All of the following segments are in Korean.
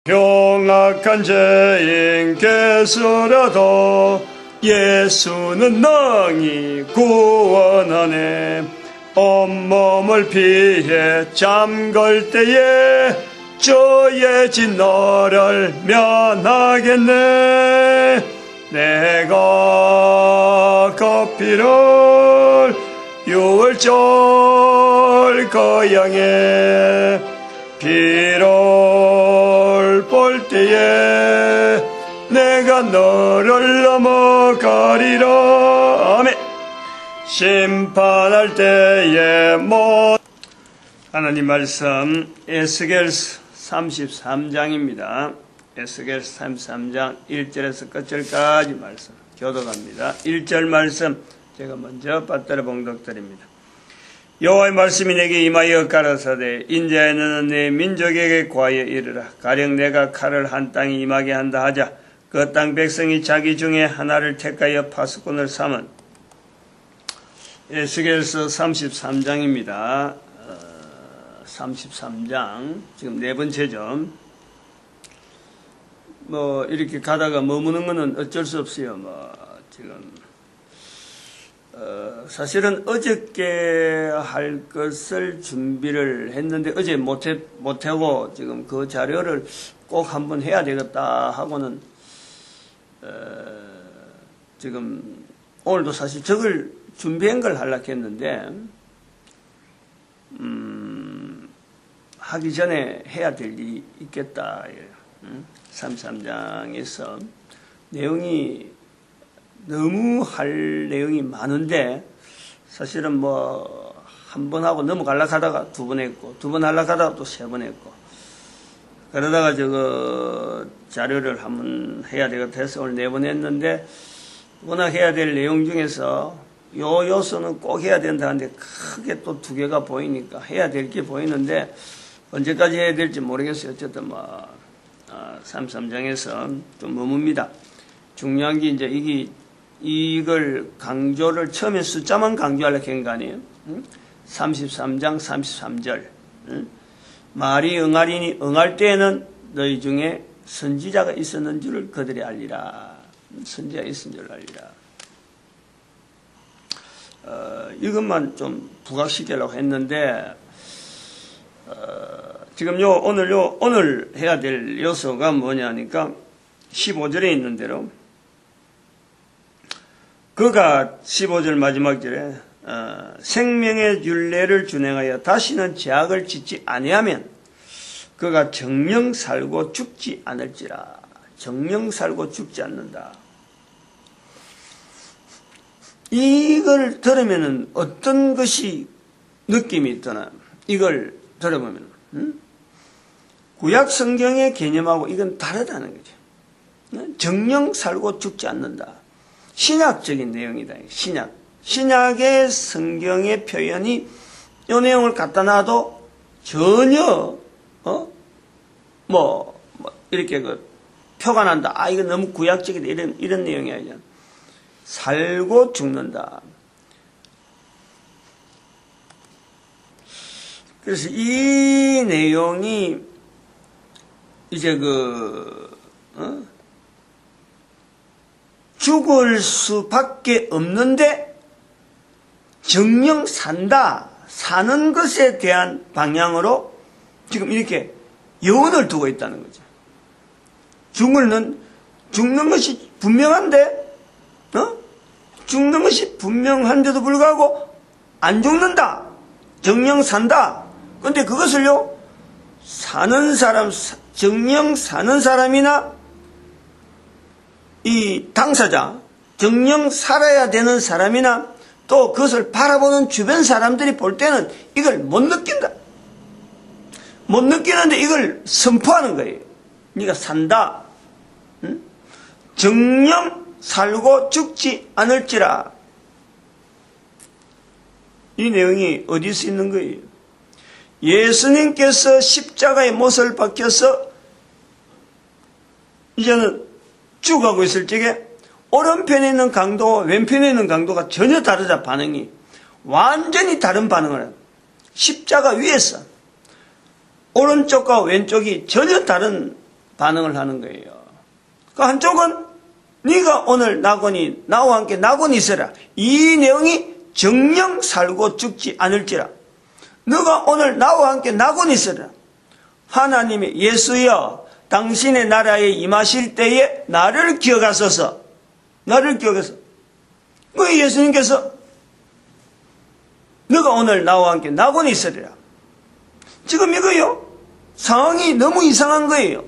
병악한 죄인께서라도 예수는 능히 구원하네. 온몸을 피해 잠걸 때에 주의 진노를 면하겠네. 내가 그 피를 유월절 거양에 피를 볼 때에 내가 너를 넘어가리라. 아멘. 심판할 때에 하나님 말씀 에스겔서 33장입니다. 에스겔서 33장 1절에서 끝절까지 말씀 교독합니다. 1절 말씀 제가 먼저 받들어 봉독드립니다. 여호와의 말씀이 내게 임하여 가라사대 인자야 너는 내 민족에게 구하여 이르라. 가령 내가 칼을 한 땅에 임하게 한다 하자 그 땅 백성이 자기 중에 하나를 택하여 파수꾼을 삼은 에스겔서 33장입니다. 33장 지금 네 번째죠. 이렇게 가다가 머무는 거는 어쩔 수 없어요. 지금 사실은 어저께 할 것을 준비를 했는데 어제 못하고 지금 그 자료를 꼭 한번 해야 되겠다 하고는 지금 오늘도 사실 저걸 준비한 걸 하려고 했는데 하기 전에 해야 될 일이 있겠다. 33장에서 내용이 너무 할 내용이 많은데 사실은 한 번 하고 넘어가려고 하다가 두 번 했고 두 번 하려고 하다가 또 세 번 했고 그러다가 저거 자료를 한번 해야 되겠다 해서 오늘 네 번 했는데 워낙 해야 될 내용 중에서 요 요소는 꼭 해야 된다 하는데 크게 또 두 개가 보이니까 해야 될 게 보이는데 언제까지 해야 될지 모르겠어요. 어쨌든 33장에서 좀 머뭅니다. 중요한 게 이제 이걸 강조를 처음에 숫자만 강조하려고 한 거 아니에요? 33장 33절. 말이 응하리니 응할 때에는 너희 중에 선지자가 있었는 줄을 그들이 알리라. 선지자가 있었는 줄을 알리라. 이것만 좀 부각시키려고 했는데 지금 오늘 해야 될 요소가 뭐냐니까 15절에 있는 대로 그가 15절 마지막 절에 생명의 율례를 준행하여 다시는 죄악을 짓지 아니하면 그가 정령 살고 죽지 않을지라. 정령 살고 죽지 않는다. 이걸 들으면은 어떤 것이 느낌이 있더나 이걸 들어보면 구약 성경의 개념하고 이건 다르다는 거죠. 정령 살고 죽지 않는다. 신약적인 내용이다. 신약의 성경의 표현이 이 내용을 갖다 놔도 전혀 이렇게 표가 난다. 이거 너무 구약적이다. 이런 내용이 아니잖아. 살고 죽는다. 그래서 이 내용이 이제 죽을 수밖에 없는데 정령 산다. 사는 것에 대한 방향으로 지금 이렇게 여운을 두고 있다는 거죠. 죽는 것이 분명한데 죽는 것이 분명한데도 불구하고 안 죽는다. 정령 산다. 그런데 그것을요 정령 사는 사람이나 이 당사자, 정령 살아야 되는 사람이나 또 그것을 바라보는 주변 사람들이 볼 때는 이걸 못 느낀다. 못 느끼는데 이걸 선포하는 거예요. 네가 산다. 정령 살고 죽지 않을지라. 이 내용이 어디서 있는 거예요? 예수님께서 십자가에 못을 박혀서 이제는 죽어가고 있을 적에 오른편에 있는 강도와 왼편에 있는 강도가 전혀 다르다. 반응이 완전히 다른 반응을 해요. 십자가 위에서 오른쪽과 왼쪽이 전혀 다른 반응을 하는 거예요. 그 한쪽은 네가 오늘 나거니 나와 함께 나고니 있어라. 이 내용이 정령 살고 죽지 않을지라. 너가 오늘 나와 함께 나고니 있어라. 하나님이 예수여 당신의 나라에 임하실 때에 나를 기억하소서. 나를 기억해서. 그 예수님께서 너가 오늘 나와 함께 나고니 있으리라. 지금 이거요. 상황이 너무 이상한 거예요.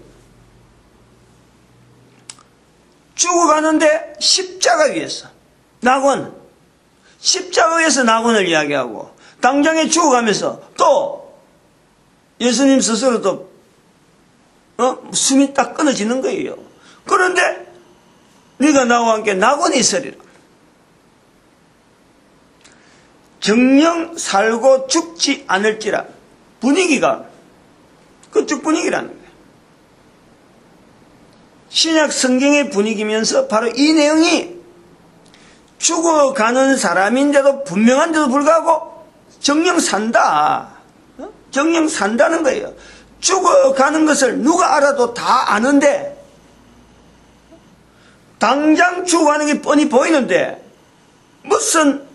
죽어가는데 십자가 위에서 낙원, 십자가 위에서 낙원을 이야기하고 당장에 죽어가면서 또 예수님 스스로도 숨이 딱 끊어지는 거예요. 그런데 네가 나와 함께 낙원에 있으리라. 정령 살고 죽지 않을지라. 분위기가 그쪽 분위기라는 거예요. 신약 성경의 분위기면서 바로 이 내용이 죽어가는 사람인데도 분명한데도 불구하고 정령 산다. 정령 산다는 거예요. 죽어가는 것을 누가 알아도 다 아는데 당장 죽어가는 게 뻔히 보이는데 무슨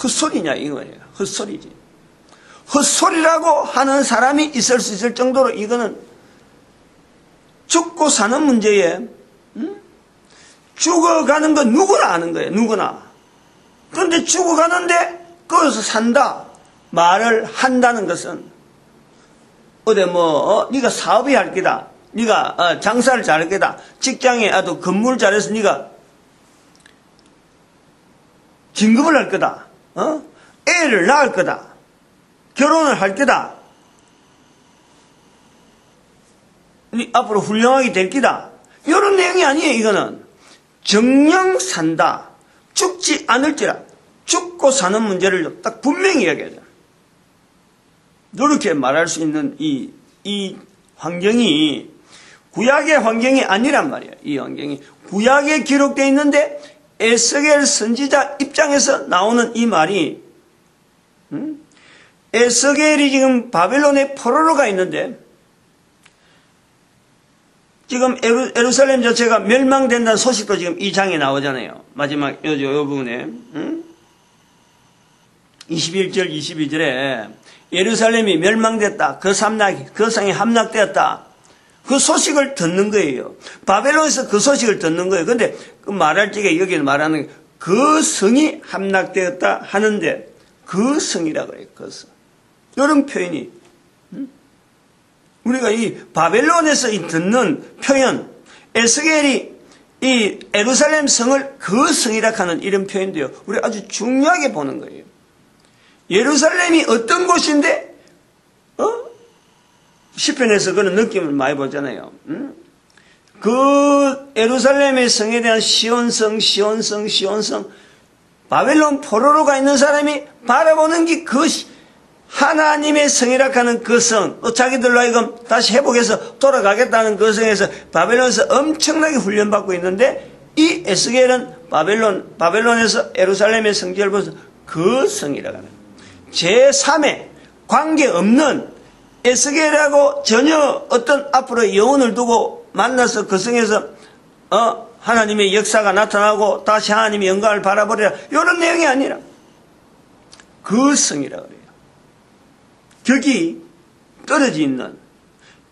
헛소리냐 이거예요. 헛소리지. 헛소리라고 하는 사람이 있을 수 있을 정도로 이거는 죽고 사는 문제에 죽어가는 건 누구나 아는 거예요. 누구나. 그런데 죽어가는데 거기서 산다 말을 한다는 것은 어디 네가 사업이 할 게다. 네가 장사를 잘할 게다. 직장에 아주 근무를 잘해서 네가 진급을 할 거다. 애를 낳을 거다. 결혼을 할 거다. 앞으로 훌륭하게 될 기다. 이런 내용이 아니에요. 이거는 정령 산다. 죽지 않을지라. 죽고 사는 문제를 딱 분명히 이야기하죠. 이렇게 말할 수 있는 이 환경이 구약의 환경이 아니란 말이에요. 이 환경이 구약에 기록되어 있는데 에스겔 선지자 입장에서 나오는 이 말이 에스겔이 지금 바벨론의 포로로 가 있는데 지금 예루살렘 자체가 멸망된다는 소식도 지금 이 장에 나오잖아요. 마지막 요 부분에 21절 22절에 예루살렘이 멸망됐다. 그 성이 함락되었다. 그 소식을 듣는 거예요. 바벨론에서 그 소식을 듣는 거예요. 근데 그 말할 적에 여기 말하는 그 성이 함락되었다 하는데 그 성이라고 그래요. 그 성. 이런 표현이 우리가 이 바벨론에서 이 듣는 표현 에스겔이 이 예루살렘 성을 그 성이라 하는 이런 표현도요. 우리 아주 중요하게 보는 거예요. 예루살렘이 어떤 곳인데 시편에서 그런 느낌을 많이 보잖아요. 그 예루살렘의 성에 대한 시온성 바벨론 포로로 가 있는 사람이 바라보는 게 그 하나님의 성이라 하는 그 성, 또 자기들로 하여금 다시 회복해서 돌아가겠다는 그 성에서 바벨론에서 엄청나게 훈련받고 있는데 이 에스겔은 바벨론에서 예루살렘의 성지를 보면서 그 성이라고 하는 제3의 관계없는 에스겔하고 전혀 어떤 앞으로 영혼을 두고 만나서 그 성에서 하나님의 역사가 나타나고 다시 하나님의 영광을 바라보리라 이런 내용이 아니라 그 성이라고 그래요. 격이 떨어져 있는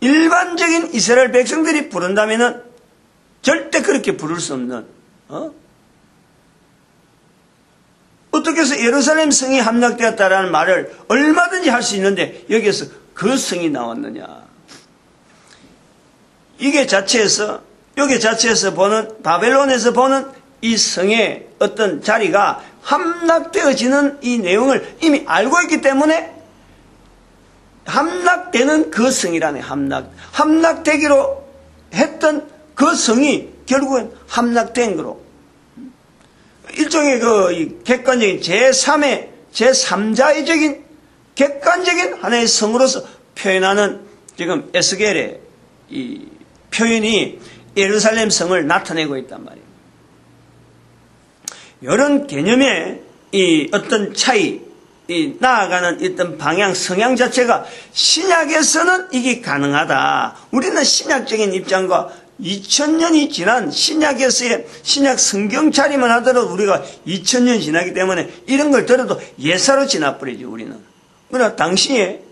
일반적인 이스라엘 백성들이 부른다면은 절대 그렇게 부를 수 없는 어떻게 해서 예루살렘 성이 함락되었다라는 말을 얼마든지 할 수 있는데 여기에서 그 성이 나왔느냐. 여기 자체에서 보는 바벨론에서 보는 이 성의 어떤 자리가 함락되어지는 이 내용을 이미 알고 있기 때문에 함락되는 그 성이라네. 함락되기로 했던 그 성이 결국은 함락된 거로 일종의 그 객관적인 제3자의적인 객관적인 하나의 성으로서 표현하는 지금 에스겔의 이 표현이 예루살렘 성을 나타내고 있단 말이에요. 이런 개념의 이 어떤 차이, 이 나아가는 어떤 방향, 성향 자체가 신약에서는 이게 가능하다. 우리는 신약적인 입장과 2000년이 지난 신약에서의 신약 성경 차리만 하더라도 우리가 2000년 지나기 때문에 이런 걸 들어도 예사로 지나버리죠, 우리는. 그러나 당시에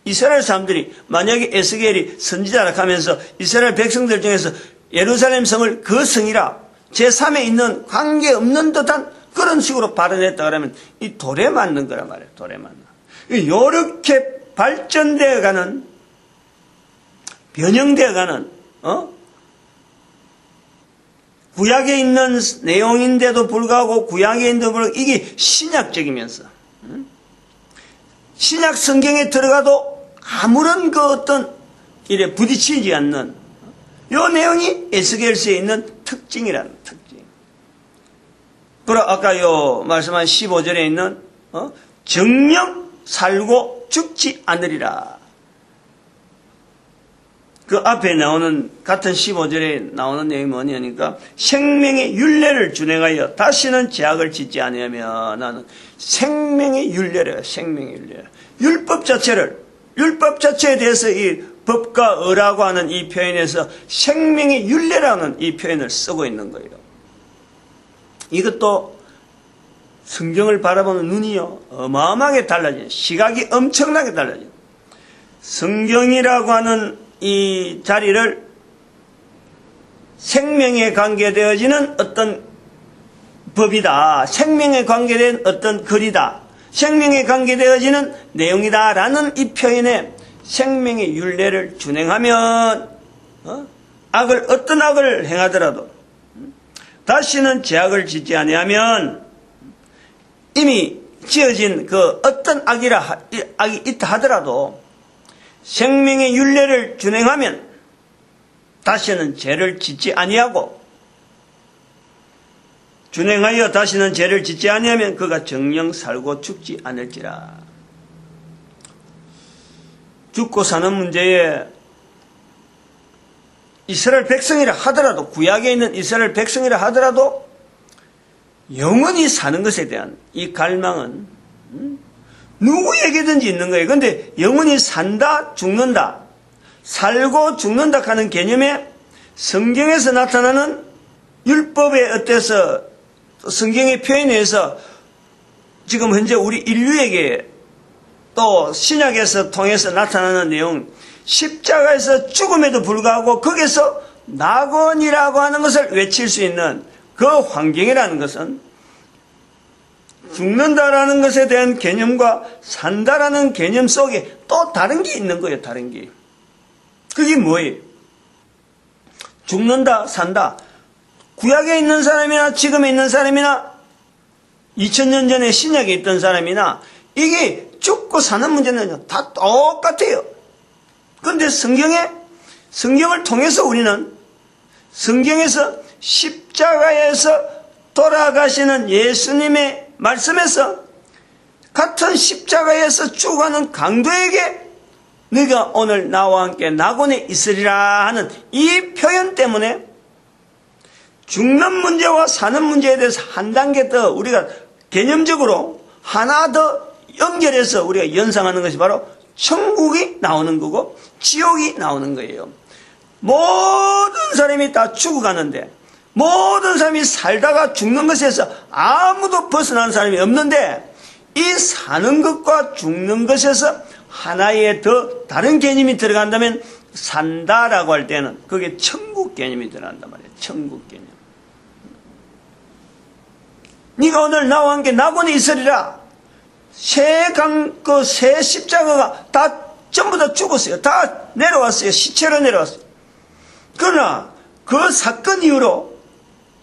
이스라엘 사람들이 만약에 에스겔이 선지자라 하면서 이스라엘 백성들 중에서 예루살렘 성을 그 성이라 제3에 있는 관계없는 듯한 그런 식으로 발언했다 그러면 이 돌에 맞는 거란 말이에요. 돌에 맞는. 이렇게 발전되어가는, 변형되어가는 구약에 있는 내용인데도 불구하고 구약에 있는데도 불구하고 이게 신약적이면서 신약 성경에 들어가도 아무런 그 어떤 일에 부딪히지 않는 이 내용이 에스겔서에 있는 특징이라는 특징. 그리고 아까 요 말씀한 15절에 있는 정령 살고 죽지 않으리라. 그 앞에 나오는 같은 15절에 나오는 내용이 뭐냐니까 생명의 율례를 준행하여 다시는 죄악을 짓지 아니하며 나는 생명의 율례래요. 생명의 율례. 율법 자체에 대해서 이 법과 의라고 하는 이 표현에서 생명의 율례라는 이 표현을 쓰고 있는 거예요. 이것도 성경을 바라보는 눈이요 어마어마하게 달라져요. 시각이 엄청나게 달라져요. 성경이라고 하는 이 자리를 생명에 관계되어지는 어떤 법이다. 생명에 관계된 어떤 글이다. 생명에 관계되어지는 내용이다. 라는 이 표현에 생명의 율례를 준행하면 어떤 악을 행하더라도 다시는 죄악을 짓지 아니하면 이미 지어진 그 어떤 악이 있다 하더라도 생명의 율례를 준행하면 다시는 죄를 짓지 아니하고 준행하여 다시는 죄를 짓지 아니하면 그가 정령 살고 죽지 않을지라. 죽고 사는 문제에 이스라엘 백성이라 하더라도 구약에 있는 이스라엘 백성이라 하더라도 영원히 사는 것에 대한 이 갈망은 누구에게든지 있는 거예요. 그런데 영원히 산다, 죽는다, 살고 죽는다 하는 개념에 성경에서 나타나는 율법에 어때서 성경의 표현에 의해서 지금 현재 우리 인류에게 또 신약에서 통해서 나타나는 내용, 십자가에서 죽음에도 불구하고 거기서 낙원이라고 하는 것을 외칠 수 있는 그 환경이라는 것은 죽는다라는 것에 대한 개념과 산다라는 개념 속에 또 다른 게 있는 거예요. 다른 게. 그게 뭐예요? 죽는다, 산다. 구약에 있는 사람이나 지금에 있는 사람이나 2000년 전에 신약에 있던 사람이나 이게 죽고 사는 문제는 다 똑같아요. 그런데 성경을 통해서 우리는 성경에서 십자가에서 돌아가시는 예수님의 말씀에서 같은 십자가에서 죽어가는 강도에게 네가 오늘 나와 함께 낙원에 있으리라 하는 이 표현 때문에 죽는 문제와 사는 문제에 대해서 한 단계 더 우리가 개념적으로 하나 더 연결해서 우리가 연상하는 것이 바로 천국이 나오는 거고 지옥이 나오는 거예요. 모든 사람이 다 죽어가는데 모든 사람이 살다가 죽는 것에서 아무도 벗어나는 사람이 없는데 이 사는 것과 죽는 것에서 하나의 더 다른 개념이 들어간다면 산다라고 할 때는 그게 천국 개념이 들어간단 말이에요. 천국 개념. 네가 오늘 나와 함께 낙원에 있으리라. 새 십자가가 다 전부 다 죽었어요. 다 내려왔어요. 시체로 내려왔어요. 그러나 그 사건 이후로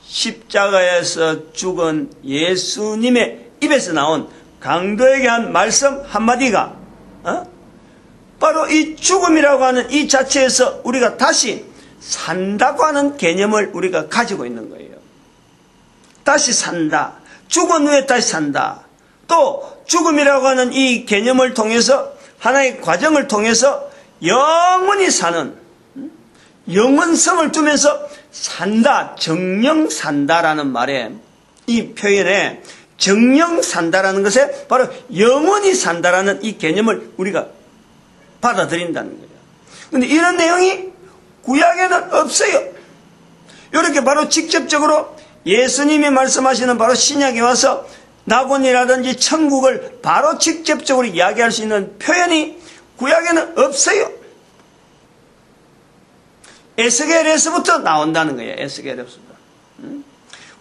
십자가에서 죽은 예수님의 입에서 나온 강도에게 한 말씀 한마디가 바로 이 죽음이라고 하는 이 자체에서 우리가 다시 산다고 하는 개념을 우리가 가지고 있는 거예요. 다시 산다. 죽은 후에 다시 산다. 또 죽음이라고 하는 이 개념을 통해서 하나의 과정을 통해서 영원히 사는 영원성을 두면서 산다, 정령 산다라는 말에 이 표현에 정령 산다라는 것에 바로 영원히 산다라는 이 개념을 우리가 받아들인다는 거예요. 그런데 이런 내용이 구약에는 없어요. 이렇게 바로 직접적으로 예수님이 말씀하시는 바로 신약에 와서 낙원이라든지 천국을 바로 직접적으로 이야기할 수 있는 표현이 구약에는 없어요. 에스겔에서부터 나온다는 거예요. 에스겔에서부터.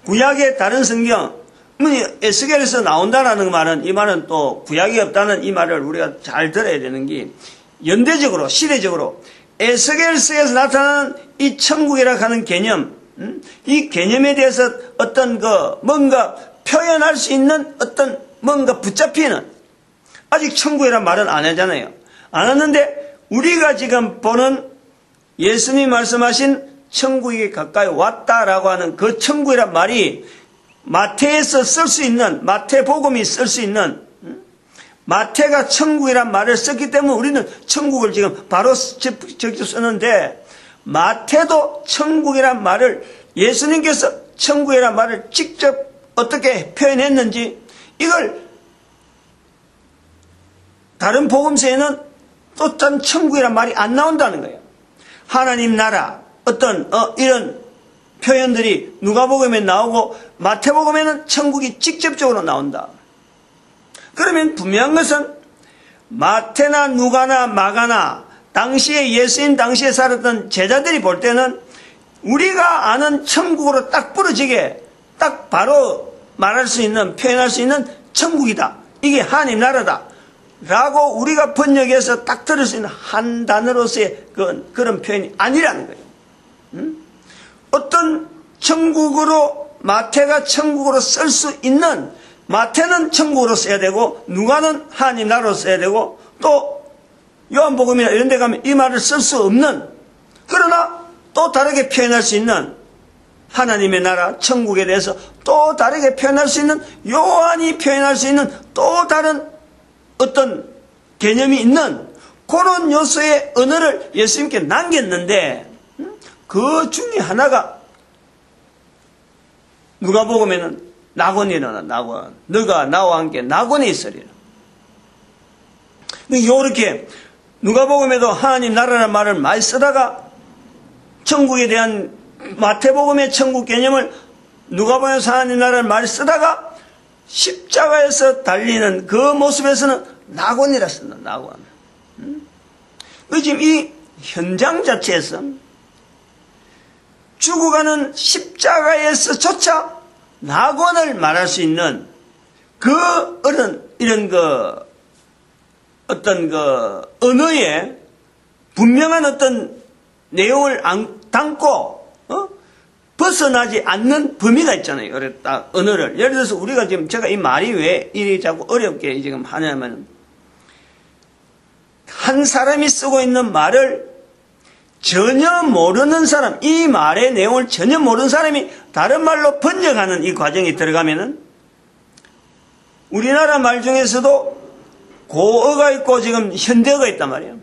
구약의 다른 성경, 에스겔에서 나온다는 말은, 이 말은 또 구약이 없다는 이 말을 우리가 잘 들어야 되는 게, 연대적으로, 시대적으로 에스겔서에서 나타나는 이 천국이라고 하는 개념, 이 개념에 대해서 어떤 뭔가 표현할 수 있는 어떤 뭔가 붙잡히는, 아직 천국이란 말은 안 하잖아요. 안 하는데 우리가 지금 보는 예수님이 말씀하신 천국이 가까이 왔다라고 하는 그 천국이란 말이 마태에서 쓸 수 있는, 마태복음이 쓸 수 있는, 마태가 천국이란 말을 썼기 때문에 우리는 천국을 지금 바로 적혀 쓰는데, 마태도 천국이란 말을, 예수님께서 천국이란 말을 직접 어떻게 표현했는지, 이걸 다른 복음서에는 또 딴 천국이란 말이 안 나온다는 거예요. 하나님 나라, 어떤 이런 표현들이 누가복음에 나오고 마태복음에는 천국이 직접적으로 나온다. 그러면 분명한 것은 마태나 누가나 마가나 당시에 예수님 당시에 살았던 제자들이 볼 때는 우리가 아는 천국으로 딱 부러지게 딱 바로 말할 수 있는, 표현할 수 있는 천국이다. 이게 하나님 나라다. 라고 우리가 번역해서 딱 들을 수 있는 한 단어로서의 그런 표현이 아니라는 거예요. 어떤 천국으로, 마태가 천국으로 쓸 수 있는, 마태는 천국으로 써야 되고 누가는 하나님 나라로 써야 되고 또 요한복음이나 이런 데 가면 이 말을 쓸 수 없는, 그러나 또 다르게 표현할 수 있는 하나님의 나라, 천국에 대해서 또 다르게 표현할 수 있는, 요한이 표현할 수 있는 또 다른 어떤 개념이 있는 그런 요소의 언어를 예수님께 남겼는데, 그 중에 하나가 누가복음에는 낙원이 일어나, 낙원. 너가 나와 함께 낙원에 있으리라. 이렇게 누가복음에도 하나님 나라라는 말을 많이 쓰다가 천국에 대한 마태복음의 천국 개념을 누가복음에서 하나님 나라를 많이 쓰다가 십자가에서 달리는 그 모습에서는 낙원이라 쓴다. 낙원. 지금 이 현장 자체에서 죽어가는 십자가에서조차 낙원을 말할 수 있는 이런 어떤 언어에 분명한 어떤 내용을 담고 벗어나지 않는 범위가 있잖아요. 언어를. 예를 들어서 우리가 지금, 제가 이 말이 왜 이리 자꾸 어렵게 지금 하냐면, 한 사람이 쓰고 있는 말을 전혀 모르는 사람, 이 말의 내용을 전혀 모르는 사람이 다른 말로 번역하는 이 과정이 들어가면은, 우리나라 말 중에서도 고어가 있고 지금 현대어가 있단 말이에요.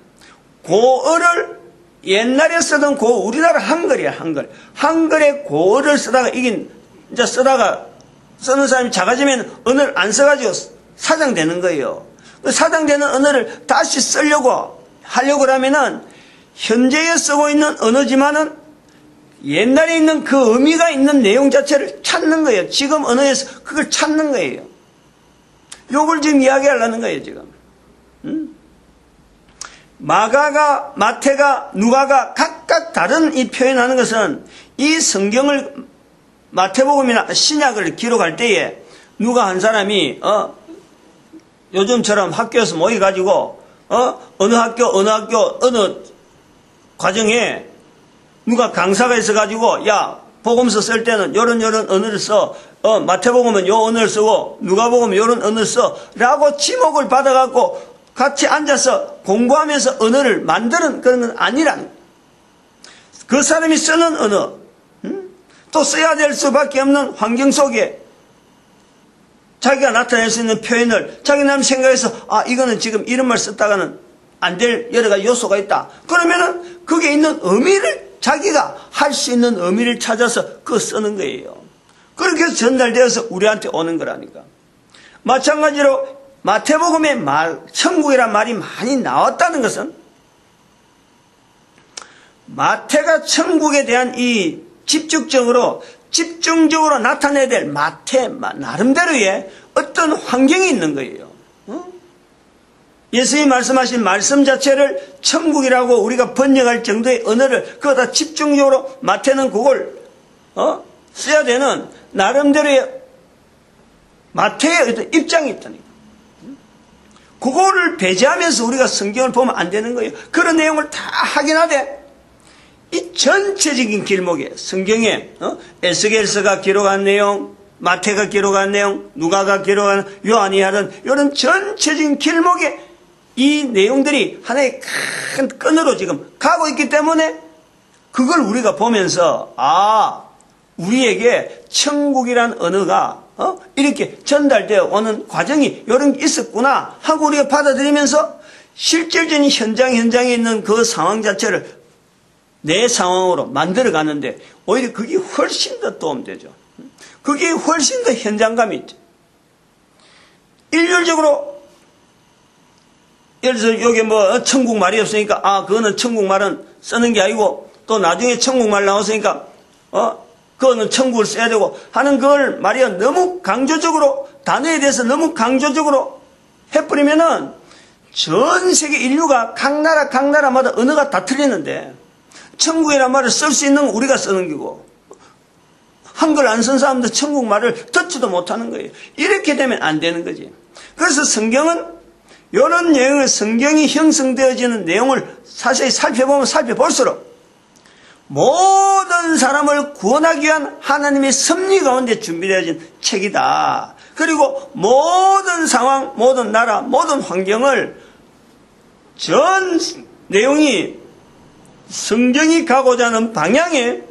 고어를 옛날에 쓰던 우리나라 한글이야, 한글. 한글의 고어를 쓰다가 이제 쓰는 사람이 작아지면 언어를 안 써가지고 사장되는 거예요. 사장되는 언어를 다시 쓰려고 하려고 하면은 현재에 쓰고 있는 언어지만은 옛날에 있는 그 의미가 있는 내용 자체를 찾는 거예요. 지금 언어에서 그걸 찾는 거예요. 요걸 지금 이야기하려는 거예요, 지금. 마가가, 마태가, 누가가 각각 다른 이 표현하는 것은 이 성경을 마태복음이나 신약을 기록할 때에 누가 한 사람이 요즘처럼 학교에서 모여가지고 어느 학교 과정에 누가 강사가 있어가지고 야 복음서 쓸 때는 요런 언어를 써, 마태복음은 요 언어를 쓰고 누가복음은 요런 언어를 써 라고 지목을 받아갖고 같이 앉아서 공부하면서 언어를 만드는 그런 건 아니란, 그 사람이 쓰는 언어, 또 써야 될 수밖에 없는 환경 속에 자기가 나타낼 수 있는 표현을 자기 남 생각해서 이거는 지금 이런 말 썼다가는 안 될 여러 가지 요소가 있다. 그러면은 그게 있는 의미를, 자기가 할 수 있는 의미를 찾아서 그거 쓰는 거예요. 그렇게 해서 전달되어서 우리한테 오는 거라니까. 마찬가지로 마태복음에 천국이란 말이 많이 나왔다는 것은 마태가 천국에 대한 이 집중적으로 나타내야 될 마태 나름대로의 어떤 환경이 있는 거예요. 예수님이 말씀하신 말씀 자체를 천국이라고 우리가 번역할 정도의 언어를 그거 다 집중적으로 마태는 그걸 써야 되는 나름대로의 마태의 어떤 입장이 있다니까. 그거를 배제하면서 우리가 성경을 보면 안 되는 거예요. 그런 내용을 다 확인하되 이 전체적인 길목에 성경에 에스겔서가 기록한 내용, 마태가 기록한 내용, 누가가 기록한 요한이 하던 이런 전체적인 길목에 이 내용들이 하나의 큰 끈으로 지금 가고 있기 때문에 그걸 우리가 보면서 우리에게 천국이란 언어가 이렇게 전달되어 오는 과정이 이런 게 있었구나 하고 우리가 받아들이면서 실질적인 현장에 있는 그 상황 자체를 내 상황으로 만들어 가는데 오히려 그게 훨씬 더 도움되죠. 그게 훨씬 더 현장감이 있죠. 일률적으로 예를 들어서 여기 천국 말이 없으니까 그거는 천국 말은 쓰는 게 아니고 또 나중에 천국 말 나왔으니까 그거는 천국을 써야 되고 하는 그걸 말이야 너무 강조적으로 단어에 대해서 너무 강조적으로 해버리면은 전 세계 인류가 각 나라마다 언어가 다 틀리는데 천국이라는 말을 쓸 수 있는 건 우리가 쓰는 거고 한글 안 쓴 사람도 천국 말을 듣지도 못하는 거예요. 이렇게 되면 안 되는 거지. 그래서 성경은 이런 내용을 성경이 형성되어지는 내용을 자세히 살펴볼수록 모든 사람을 구원하기 위한 하나님의 섭리 가운데 준비되어진 책이다. 그리고 모든 상황, 모든 나라, 모든 환경을 전 내용이 성경이 가고자 하는 방향에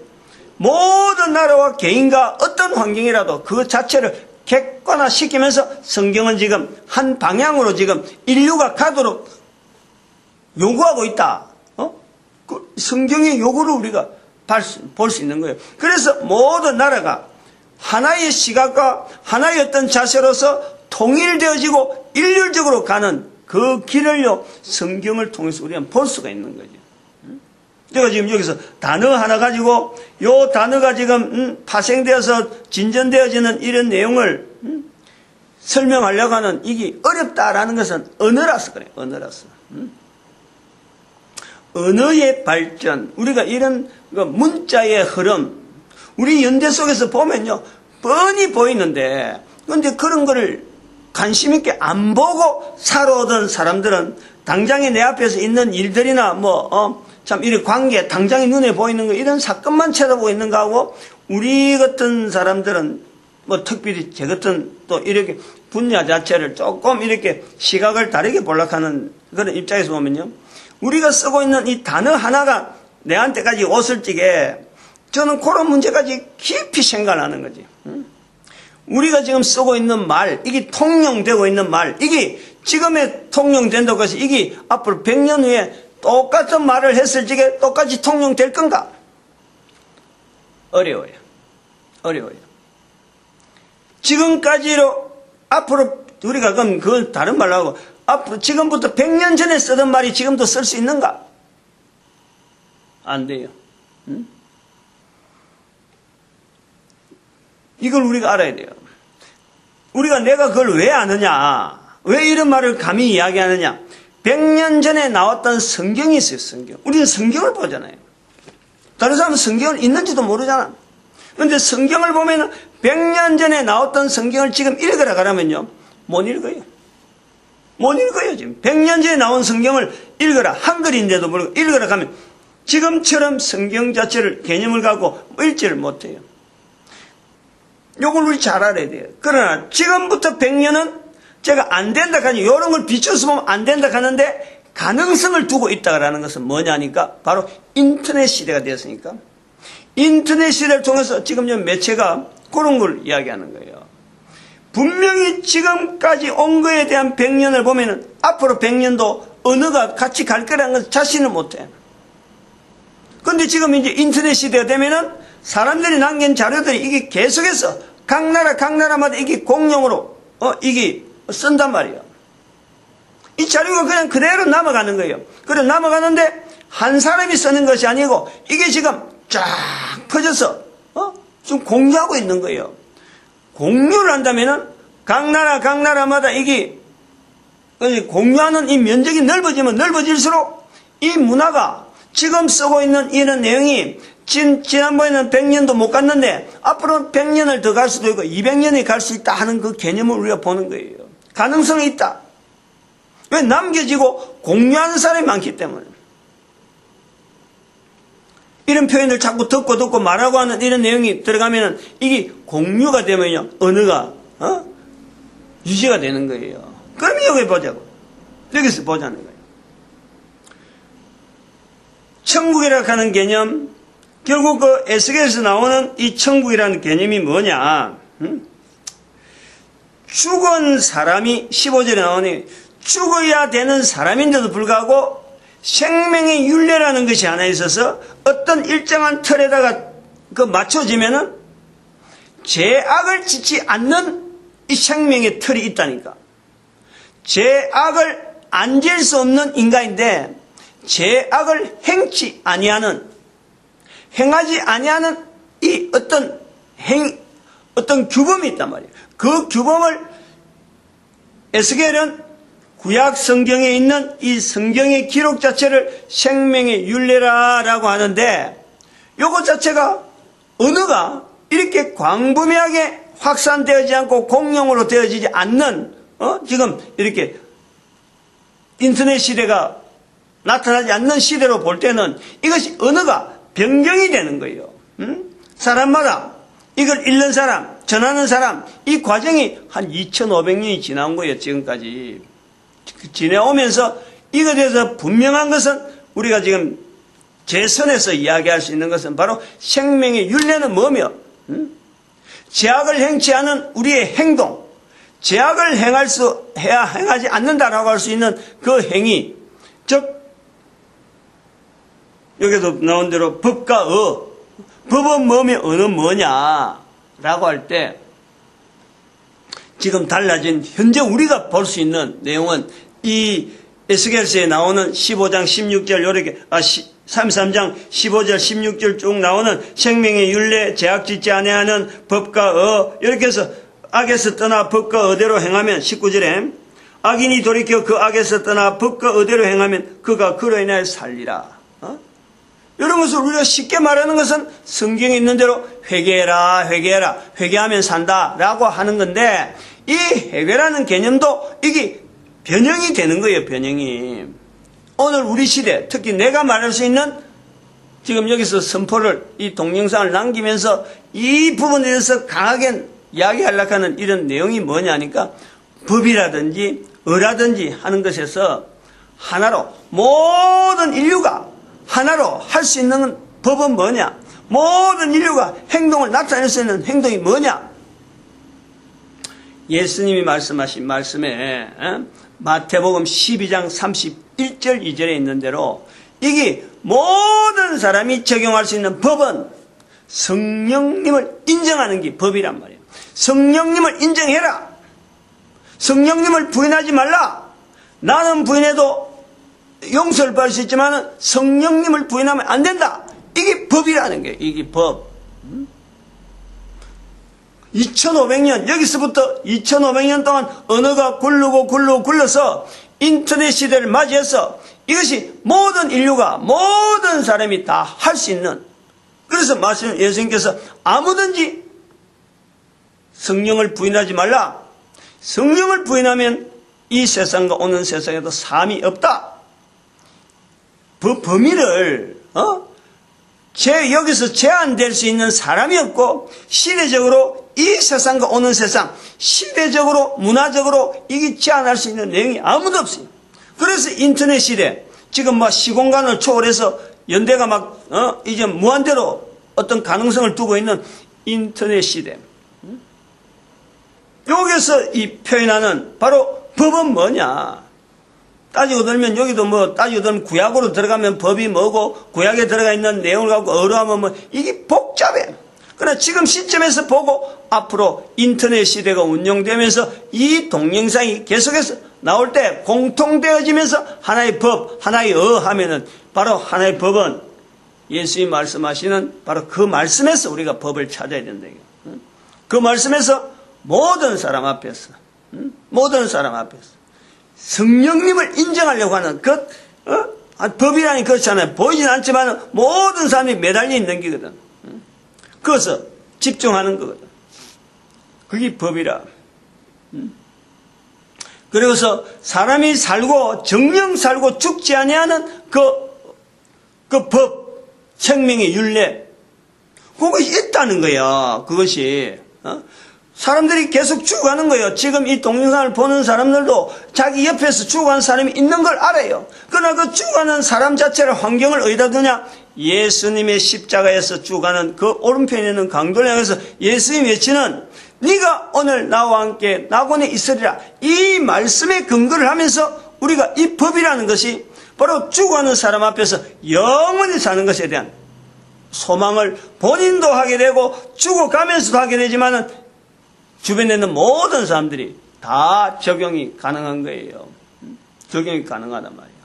모든 나라와 개인과 어떤 환경이라도 그 자체를 객관화시키면서 성경은 지금 한 방향으로 지금 인류가 가도록 요구하고 있다. 그 성경의 요구를 우리가 볼 수 있는 거예요. 그래서 모든 나라가 하나의 시각과 하나의 어떤 자세로서 통일되어지고 일률적으로 가는 그 길을요 성경을 통해서 우리는 볼 수가 있는 거죠. 제가 지금 여기서 단어 하나 가지고 요 단어가 지금 파생되어서 진전되어지는 이런 내용을 설명하려고 하는 이게 어렵다라는 것은 언어라서 그래요. 언어라서. 언어의 발전, 우리가 이런 문자의 흐름, 우리 연대 속에서 보면요 뻔히 보이는데 그런데 그런 거를 관심 있게 안 보고 살아오던 사람들은 당장에 내 앞에서 있는 일들이나 참 이런 관계, 당장에 눈에 보이는 거 이런 사건만 쳐다보고 있는 거하고 우리 같은 사람들은 특별히 제 같은 또 이렇게 분야 자체를 조금 이렇게 시각을 다르게 볼락하는 그런 입장에서 보면요 우리가 쓰고 있는 이 단어 하나가 내한테까지 옷을 찌게 저는 그런 문제까지 깊이 생각하는 거지. 우리가 지금 쓰고 있는 말, 이게 통용되고 있는 말, 이게 지금에 통용된다고 해서 이게 앞으로 100년 후에 똑같은 말을 했을 적에 똑같이 통용될 건가? 어려워요. 지금까지로 앞으로 우리가 그건 다른 말로 하고 앞으로 지금부터 100년 전에 쓰던 말이 지금도 쓸 수 있는가? 안 돼요. 이걸 우리가 알아야 돼요. 내가 그걸 왜 아느냐? 왜 이런 말을 감히 이야기하느냐? 100년 전에 나왔던 성경이 있어요, 성경. 우리는 성경을 보잖아요. 다른 사람은 성경을 있는지도 모르잖아. 그런데 성경을 보면 100년 전에 나왔던 성경을 지금 읽으라 그러면요. 못 읽어요. 지금. 100년 전에 나온 성경을 읽어라. 한글인데도 불구하고 읽으라 하면 지금처럼 성경 자체를 개념을 갖고 읽지를 못해요. 요걸 우리 잘 알아야 돼요. 그러나 지금부터 100년은 제가 안 된다 하니 이런 걸 비춰서 보면 안 된다 하는데 가능성을 두고 있다라는 것은 뭐냐니까 바로 인터넷 시대가 되었으니까 인터넷 시대를 통해서 지금 매체가 그런 걸 이야기하는 거예요. 분명히 지금까지 온 거에 대한 100년을 보면은 앞으로 100년도 언어가 같이 갈 거라는 것을 자신을 못해. 그런데 지금 이제 인터넷 시대가 되면은 사람들이 남긴 자료들이 이게 계속해서 각 나라마다 이게 공용으로 이게 쓴단 말이에요. 이 자료가 그냥 그대로 남아가는 거예요. 그래 남아가는데 한 사람이 쓰는 것이 아니고 이게 지금 쫙 퍼져서 지금 공유하고 있는 거예요. 공유를 한다면은 각 나라마다 이게 공유하는 이 면적이 넓어지면 넓어질수록 이 문화가 지금 쓰고 있는 이런 내용이 지난번에는 100년도 못 갔는데 앞으로는 100년을 더 갈 수도 있고 200년이 갈 수 있다 하는 그 개념을 우리가 보는 거예요. 가능성이 있다. 왜? 남겨지고 공유하는 사람이 많기 때문에. 이런 표현을 자꾸 듣고 말하고 하는 이런 내용이 들어가면은 이게 공유가 되면요 언어가 유지가 되는 거예요. 그럼 여기 보자고. 여기서 보자는 거예요. 천국이라고 하는 개념, 결국 그 에스겔에서 나오는 이 천국이라는 개념이 뭐냐? 죽은 사람이 15절에 나오니 죽어야 되는 사람인데도 불구하고 생명의 윤례라는 것이 하나 있어서 어떤 일정한 틀에다가 맞춰지면은 죄악을 짓지 않는 이 생명의 틀이 있다니까. 죄악을 안 지을 수 없는 인간인데 죄악을 행하지 아니하는 이 어떤 규범이 있단 말이에요. 그 규범을 에스겔은 구약 성경에 있는 이 성경의 기록 자체를 생명의 윤례라라고 하는데 요것 자체가 언어가 이렇게 광범위하게 확산되어지지 않고 공용으로 되어지지 않는 지금 이렇게 인터넷 시대가 나타나지 않는 시대로 볼 때는 이것이 언어가 변경이 되는 거예요. 사람마다 이걸 읽는 사람, 전하는 사람, 이 과정이 한 2500년이 지나온 거예요. 지금까지 지내오면서 이것에 대해서 분명한 것은 우리가 지금 재선에서 이야기할 수 있는 것은 바로 생명의 윤례는 뭐며 죄악을 행치 않은 우리의 행동, 죄악을 행하지 않는다라고 할 수 있는 그 행위, 즉 여기도 나온 대로 법과 법은 뭐며 언어는 뭐냐라고 할 때 지금 달라진 현재 우리가 볼 수 있는 내용은 이 에스겔서에 나오는 15장 16절 요렇게 33장 15절 16절 쭉 나오는 생명의 윤례 죄악 짓지 아니하는 법과 이렇게 해서 악에서 떠나 법과 의대로 행하면 19절에 악인이 돌이켜 그 악에서 떠나 법과 의대로 행하면 그가 그로 인하여 살리라. 이런 것을 우리가 쉽게 말하는 것은 성경에 있는 대로 회개해라 회개하면 산다라고 하는 건데 이 회개라는 개념도 이게 변형이 되는 거예요. 변형이 오늘 우리 시대 특히 내가 말할 수 있는 지금 여기서 선포를 이 동영상을 남기면서 이 부분에 대해서 강하게 이야기하려고 하는 이런 내용이 뭐냐니까 법이라든지 어라든지 하는 것에서 하나로 모든 인류가 하나로 할 수 있는 법은 뭐냐? 모든 인류가 행동을 나타낼 수 있는 행동이 뭐냐? 예수님이 말씀하신 말씀에 마태복음 12장 31절 2절에 있는 대로 이게 모든 사람이 적용할 수 있는 법은 성령님을 인정하는 게 법이란 말이에요. 성령님을 인정해라. 성령님을 부인하지 말라. 나는 부인해도 용서를 받을 수 있지만 성령님을 부인하면 안 된다. 이게 법이라는 거예요. 이게 법. 2500년 여기서부터 2500년 동안 언어가 굴러서 인터넷 시대를 맞이해서 이것이 모든 인류가 모든 사람이 다 할 수 있는, 그래서 말씀 예수님께서 아무든지 성령을 부인하지 말라. 성령을 부인하면 이 세상과 오는 세상에도 삶이 없다. 범위를 여기서 제한될 수 있는 사람이 없고 시대적으로 이 세상과 오는 세상 시대적으로 문화적으로 이게 제한할 수 있는 내용이 아무도 없어요. 그래서 인터넷 시대 지금 막 시공간을 초월해서 연대가 이제 무한대로 어떤 가능성을 두고 있는 인터넷 시대. 여기서 이 표현하는 바로 법은 뭐냐? 따지고 들면 여기도 따지고 들면 구약으로 들어가면 법이 뭐고 구약에 들어가 있는 내용을 갖고 어려하면 이게 복잡해. 그러나 지금 시점에서 보고 앞으로 인터넷 시대가 운영되면서 이 동영상이 계속해서 나올 때 공통되어지면서 하나의 법, 하나의 하면은 바로 하나의 법은 예수님이 말씀하시는 바로 그 말씀에서 우리가 법을 찾아야 된다. 그 말씀에서 모든 사람 앞에서 성령님을 인정하려고 하는 법이라니 그렇잖아요. 보이진 않지만 모든 사람이 매달려 있는 거거든. 그것을 집중하는 거거든. 그게 법이라. 그래서 사람이 살고 정령 살고 죽지 아니하는 그 법, 생명의 율례, 그것이 있다는 거야. 그것이 사람들이 계속 죽어가는 거예요. 지금 이 동영상을 보는 사람들도 자기 옆에서 죽어가는 사람이 있는 걸 알아요. 그러나 그 죽어가는 사람 자체를 환경을 어디다 두냐? 예수님의 십자가에서 죽어가는 그 오른편에 있는 강도를 향해서 예수님이 외치는 네가 오늘 나와 함께 낙원에 있으리라. 이 말씀에 근거를 하면서 우리가 이 법이라는 것이 바로 죽어가는 사람 앞에서 영원히 사는 것에 대한 소망을 본인도 하게 되고 죽어가면서도 하게 되지만은 주변에 있는 모든 사람들이 다 적용이 가능한 거예요. 적용이 가능하단 말이에요.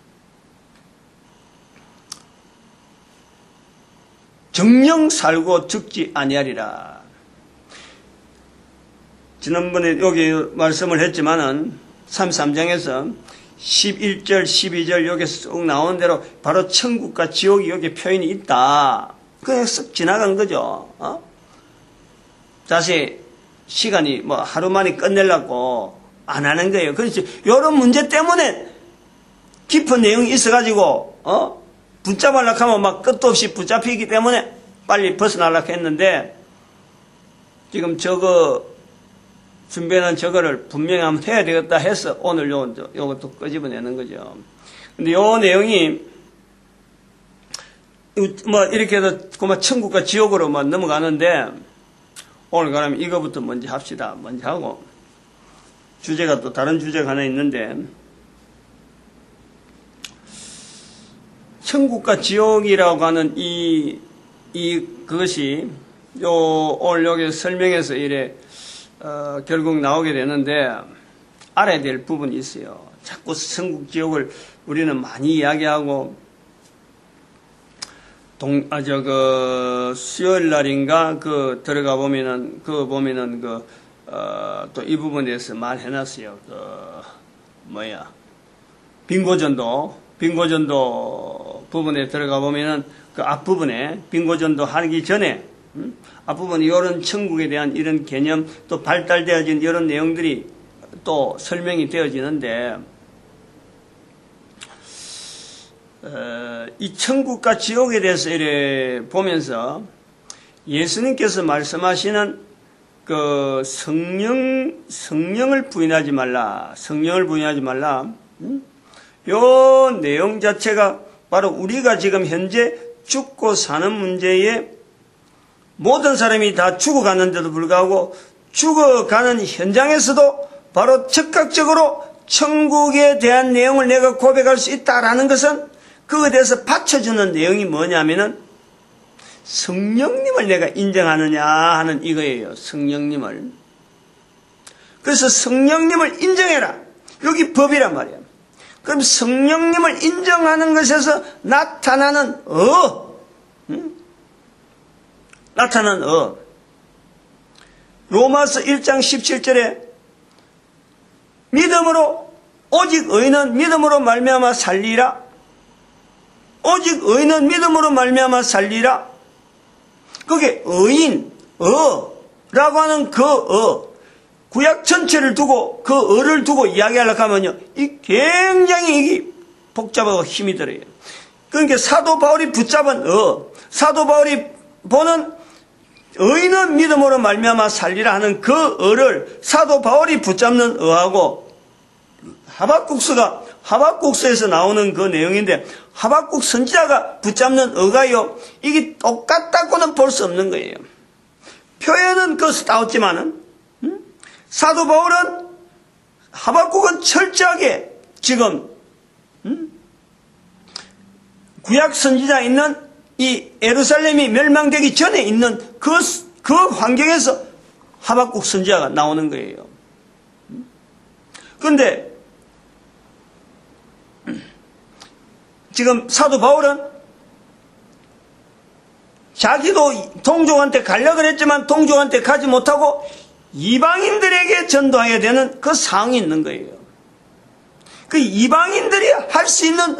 정령 살고 죽지 아니하리라. 지난번에 여기 말씀을 했지만은 33장에서 11절, 12절 여기서 쭉 나오는 대로 바로 천국과 지옥이 여기 표현이 있다. 그냥 쓱 지나간 거죠. 다시 시간이 하루 만에 끝내려고 안 하는 거예요. 그렇지. 이런 문제 때문에 깊은 내용이 있어가지고, 붙잡으려고 하면 막 끝도 없이 붙잡히기 때문에 빨리 벗어나려고 했는데, 지금 준비해놓은 저거를 분명히 한번 해야 되겠다 해서 오늘 요것도 끄집어내는 거죠. 근데 요 내용이, 이렇게 해서 천국과 지옥으로 넘어가는데, 오늘 그러면 이거부터 먼저 합시다. 먼저 하고, 주제가 또 다른 주제가 하나 있는데, 천국과 지옥이라고 하는 그것이, 오늘 여기 설명해서 결국 나오게 되는데, 알아야 될 부분이 있어요. 자꾸 천국, 지옥을 우리는 많이 이야기하고, 수요일 날인가, 들어가 보면은, 또 이 부분에 대해서 말해놨어요. 빙고전도 부분에 들어가 보면은, 그 앞부분에, 빙고전도 하기 전에, 앞부분에 이런 천국에 대한 이런 개념, 또 발달되어진 이런 내용들이 또 설명이 되어지는데, 이 천국과 지옥에 대해서 이래 보면서 예수님께서 말씀하시는 그 성령을 부인하지 말라. 요 내용 자체가 바로 우리가 지금 현재 죽고 사는 문제에 모든 사람이 다 죽어가는데도 불구하고 죽어가는 현장에서도 바로 즉각적으로 천국에 대한 내용을 내가 고백할 수 있다라는 것은 그거에 대해서 받쳐주는 내용이 뭐냐면은 성령님을 내가 인정하느냐 하는 이거예요. 성령님을. 그래서 성령님을 인정해라. 여기 법이란 말이야. 그럼 성령님을 인정하는 것에서 나타나는 나타나는 로마서 1장 17절에 믿음으로 오직 의인은 믿음으로 말미암아 살리라. 오직 의인은 믿음으로 말미암아 살리라. 그게 라고 하는 구약 전체를 두고 를 두고 이야기하려고 하면요, 이 굉장히 이게 복잡하고 힘이 들어요. 그러니까 사도 바울이 붙잡은 사도 바울이 보는 의인은 믿음으로 말미암아 살리라 하는 를 사도 바울이 붙잡는 하고 하박국서에서 나오는 그 내용인데 하박국 선지자가 붙잡는 가요, 이게 똑같다고는 볼 수 없는 거예요. 표현은 싸웠지만은 사도 바울은 하박국은 철저하게 지금 구약 선지자 있는 이 예루살렘이 멸망되기 전에 있는 그 그 환경에서 하박국 선지자가 나오는 거예요. 그런데 지금 사도 바울은 자기도 동족한테 가려고 했지만 동족한테 가지 못하고 이방인들에게 전도해야 되는 그 상황이 있는 거예요. 그 이방인들이 할 수 있는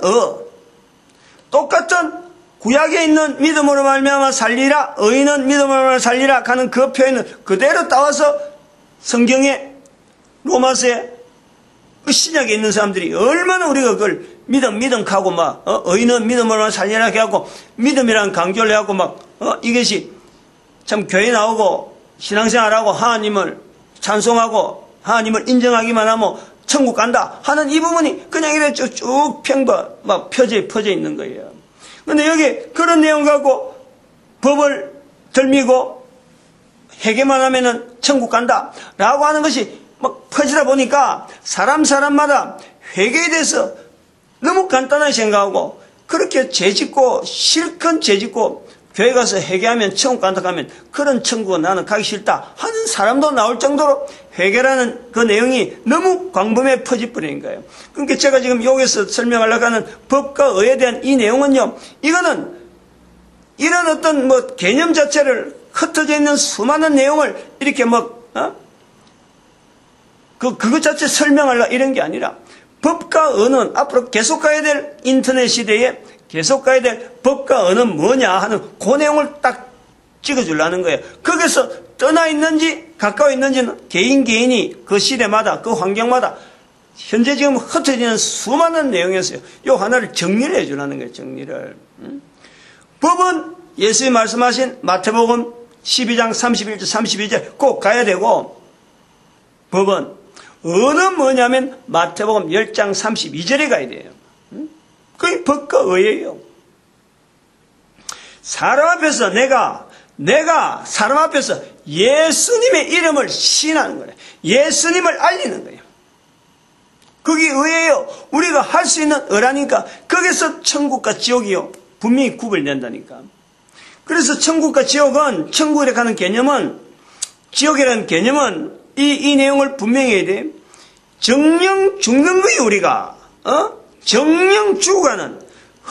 똑같은 구약에 있는 믿음으로 말미암아 살리라, 의인은 믿음으로 말미암아 살리라 하는 그 표현을 그대로 따와서 성경에 로마서에 그 신약에 있는 사람들이 얼마나 우리가 그걸 믿음 하고 막 의인은 믿음으로 살리라 하고 믿음이란 강조를 하고 막 이것이 참 교회 나오고 신앙생활하고 하나님을 찬송하고 하나님을 인정하기만 하면 천국 간다 하는 이 부분이 그냥 이렇게 쭉 막 펴져 있는 거예요. 근데 여기 그런 내용 갖고 법을 덜미고 회개만 하면은 천국 간다 라고 하는 것이 막 퍼지다 보니까 사람마다 회개에 대해서 너무 간단하게 생각하고 그렇게 죄짓고 실컷 죄짓고 교회 가서 회개하면 천국 간다 하면 그런 천국은 나는 가기 싫다 하는 사람도 나올 정도로 회개라는 그 내용이 너무 광범위에 퍼져버린 거예요. 그러니까 제가 지금 여기서 설명하려고 하는 법과 의에 대한 이 내용은요, 이거는 이런 어떤 개념 자체를 흩어져 있는 수많은 내용을 이렇게 그것 자체 설명하려고 이런 게 아니라 법과 의는 앞으로 계속 가야 될 인터넷 시대에 계속 가야 될 법과 의는 뭐냐 하는 그 내용을 딱 찍어주려는 거예요. 거기서 떠나 있는지 가까워 있는지는 개인이 그 시대마다 그 환경마다 현재 지금 흩어지는 수많은 내용이었어요. 요 하나를 정리를 해주라는 거예요. 정리를. 법은 예수님이 말씀하신 마태복음 12장 31절 32절 꼭 가야 되고 법은 의는 뭐냐면 마태복음 10장 32절에 가야 돼요. 그게 법과 의예요. 사람 앞에서 내가 사람 앞에서 예수님의 이름을 시인하는 거예요. 예수님을 알리는 거예요. 그게 의예요. 우리가 할 수 있는 의라니까 거기서 천국과 지옥이요 분명히 구별된다니까. 그래서 천국과 지옥은 천국에 가는 개념은 지옥이라는 개념은 이 내용을 분명히 해야 돼. 정령 죽는 거예요. 우리가 정령 죽어가는